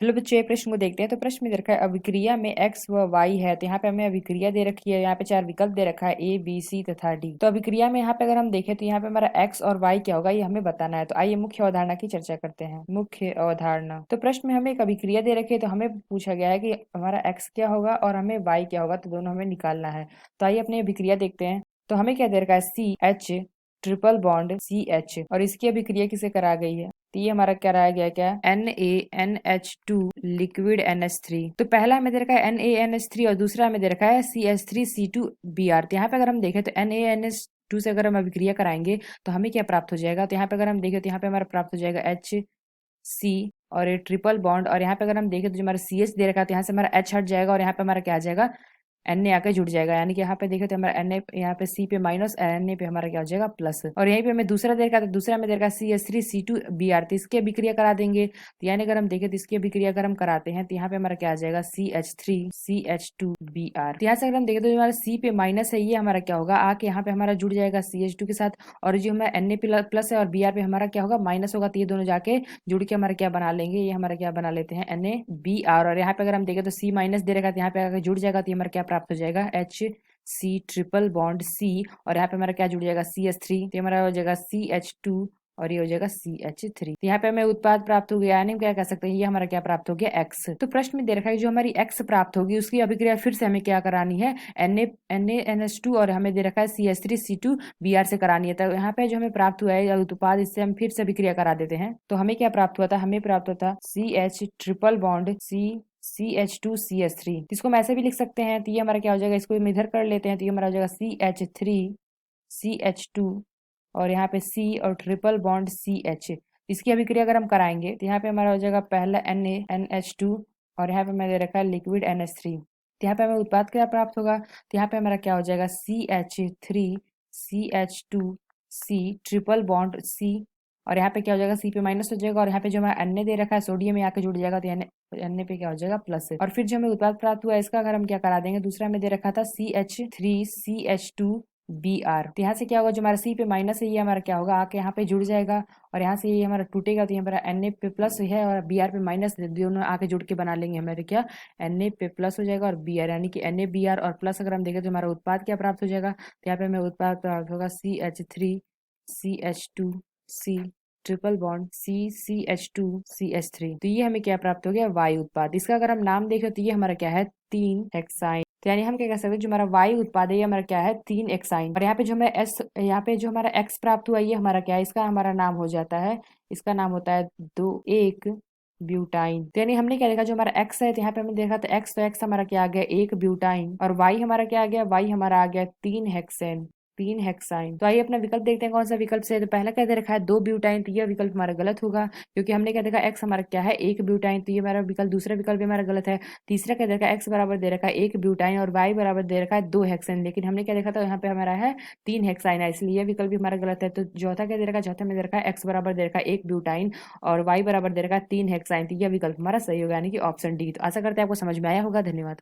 चलो बच्चों ये प्रश्न को देखते हैं। तो प्रश्न में दे रखा है अभिक्रिया में x व y है। तो यहाँ पे हमें अभिक्रिया दे रखी है, यहाँ पे 4 विकल्प दे रखा है A B C तथा D। तो अभिक्रिया में यहाँ पे अगर हम देखें तो यहाँ पे हमारा x और y क्या होगा ये हमें बताना है। तो आइए मुख्य अवधारणा की चर्चा करते हैं। मुख्य अवधारणा, तो प्रश्न में हमें एक अभिक्रिया दे रखी है, तो हमें पूछा गया है कि हमारा x क्या होगा और हमें y क्या होगा, तो दोनों हमें निकालना है। तो आइए अपनी अभिक्रिया देखते हैं। तो हमें क्या दे रखा है CH ट्रिपल बॉन्ड CH, और इसकी अभिक्रिया किसे करा गई है, तो ये हमारा क्या रहा गया, क्या NaNH2 लिक्विड NH3। तो पहला हमें दे रखा है NaNH3 और दूसरा हमें दे रखा है CH3C2Br। तो यहाँ पे अगर हम देखें तो NaNH2 से अगर हम अभिक्रिया कराएंगे तो हमें क्या प्राप्त हो जाएगा, तो यहाँ पे अगर हम देखें तो यहाँ पे हमारा प्राप्त हो जाएगा HC और ये ट्रिपल बॉन्ड, और यहाँ पे अगर हम देखें तो जो हमारा CH दे रखा है तो यहाँ से हमारा H हट जाएगा और यहाँ पे हमारा क्या आ जाएगा Na आके जुड़ जाएगा। यानी कि यहाँ पे देखे तो हमारा Na यहाँ पे C पे माइनस और Na पे हमारा क्या हो जाएगा प्लस। और यहीं पे हमें दूसरा दे रखा है तो दूसरा में दे रखा है CH3C2Br। तो इसकी अभिक्रिया करा देंगे। तो यानी अगर हम देखें तो इसकी अभिक्रिया अगर हम कराते हैं तो यहाँ पे हमारा क्या आ जाएगा CH3CH2Br। तो यहाँ से अगर हम देखें तो जो हमारा C पे माइनस है ये हमारा क्या होगा आके यहाँ पे हमारा जुड़ जाएगा CH2 के साथ, और जो हमारा Na प्लस है और Br पे हमारा क्या होगा माइनस होगा। तो ये दोनों जाके जुड़ के हमारा क्या बना लेंगे, ये हमारा क्या बना लेते हैं NaBr। और यहाँ पे अगर हम देखें तो C माइनस दे रखा है तो यहाँ पे अगर जुड़ जाएगा तो हमारा क्या प्राप्त हो जाएगा HC ट्रिपल बॉन्ड C, और यहाँ पे हमारा क्या जुड़ जाएगा CH3। तो हमारा हो जाएगा CH2 और ये हो जाएगा CH3। तो यहाँ पे हमें उत्पाद प्राप्त हो गया, यानी क्या कह सकते हैं ये हमारा क्या प्राप्त हो गया X। तो प्रश्न में दे रखा है जो हमारी X प्राप्त होगी उसकी अभिक्रिया फिर से हमें क्या करानी है NaNH2 और हमें दे रखा है CH3C2Br से करानी है। तो यहाँ पे जो हमें प्राप्त हुआ है उत्पाद इससे हम फिर से अभिक्रिया करा देते हैं। तो हमें क्या प्राप्त हुआ था, हमें प्राप्त हुआ था CH ट्रिपल बॉन्ड CH2CH3। इसको हम ऐसे भी लिख सकते हैं। तो ये हमारा क्या हो जाएगा, इसको हम इधर कर लेते हैं तो ये हमारा हो जाएगा CH3CH2 और यहाँ पे C और ट्रिपल बॉन्ड CH। इसकी अभिक्रिया अगर हम कराएंगे तो यहाँ पे हमारा हो जाएगा पहला NaNH2 और यहाँ पे मैंने रखा है लिक्विड NH3। तो यहाँ पे हमें उत्पाद क्या प्राप्त होगा, तो यहाँ पे हमारा क्या हो जाएगा CH3CH2C ट्रिपल बॉन्ड C, और यहाँ पे क्या हो जाएगा C पे माइनस हो जाएगा, और यहाँ पे जो हमारा Na दे रखा है सोडियम में आके जुड़ जाएगा तो Na पे क्या हो जाएगा प्लस है। और फिर जो हमें उत्पाद प्राप्त हुआ इसका अगर हम क्या करा देंगे, दूसरा में दे रखा था CH3CH2Br। तो यहाँ से क्या होगा जो हमारा C पे माइनस है ये हमारा क्या होगा आके यहाँ पे जुड़ जाएगा, और यहाँ से ये हमारा टूटेगा तो ये हमारा Na पे प्लस है और Br पे माइनस, दोनों आके जुड़ के बना लेंगे हमारे क्या Na पे प्लस हो जाएगा और Br, यानी कि NaBr और प्लस अगर हम देखें तो हमारा उत्पाद क्या प्राप्त हो जाएगा, तो यहाँ पे हमें उत्पाद प्राप्त होगा CH3CH2C ट्रिपल बॉन्ड CCH2CH3। तो ये हमें क्या प्राप्त हो गया वायु उत्पाद। इसका अगर हम नाम देखें तो ये हमारा क्या है 3 हेक्साइन। तो यानी हम क्या कह सकते हैं जो हमारा वायु उत्पाद है ये हमारा क्या है 3 एक्साइन। और यहाँ पे जो हमें एस, यहाँ पे जो हमारा एक्स प्राप्त हुआ ये हमारा क्या है, इसका हमारा नाम हो जाता है, इसका नाम होता है 1 ब्यूटाइन। तो यानी हमने क्या देखा जो हमारा एक्स है तो यहाँ पे हमने देखा था एक्स, तो एक्स हमारा क्या आ गया 1 ब्यूटाइन, और वाई हमारा क्या आ गया, वाई हमारा आ गया 3 हेक्सेन 3 हेक्साइन। तो आइए अपना विकल्प देखते हैं कौन सा विकल्प से। तो पहला क्या दे रखा है 2 ब्यूटाइन, तो यह विकल्प हमारा गलत होगा क्योंकि हमने क्या देखा एक्स हमारा क्या है 1 ब्यूटाइन, तो ये हमारा विकल्प दूसरा विकल्प भी हमारा गलत है। तीसरा क्या दे रखा है एक्स बराबर दे रखा है 1 ब्यूटाइन और वाई बराबर दे रखा है 2 हेक्साइन, लेकिन हमने क्या देखा था यहाँ पे हमारा है 3 हेक्साइन है, इसलिए यह विकल्प भी हमारा गलत है। तो चौथा क्या दे रखा है, चौथा में दे रखा है एक्स बराबर दे रखा है 1 ब्यूटाइन और वाई बराबर दे रखा है 3 हेक्साइन, तो यह विकल्प हमारा सही होगा यानी कि ऑप्शन डी। तो आशा करते हैं आपको समझ में आया होगा। धन्यवाद।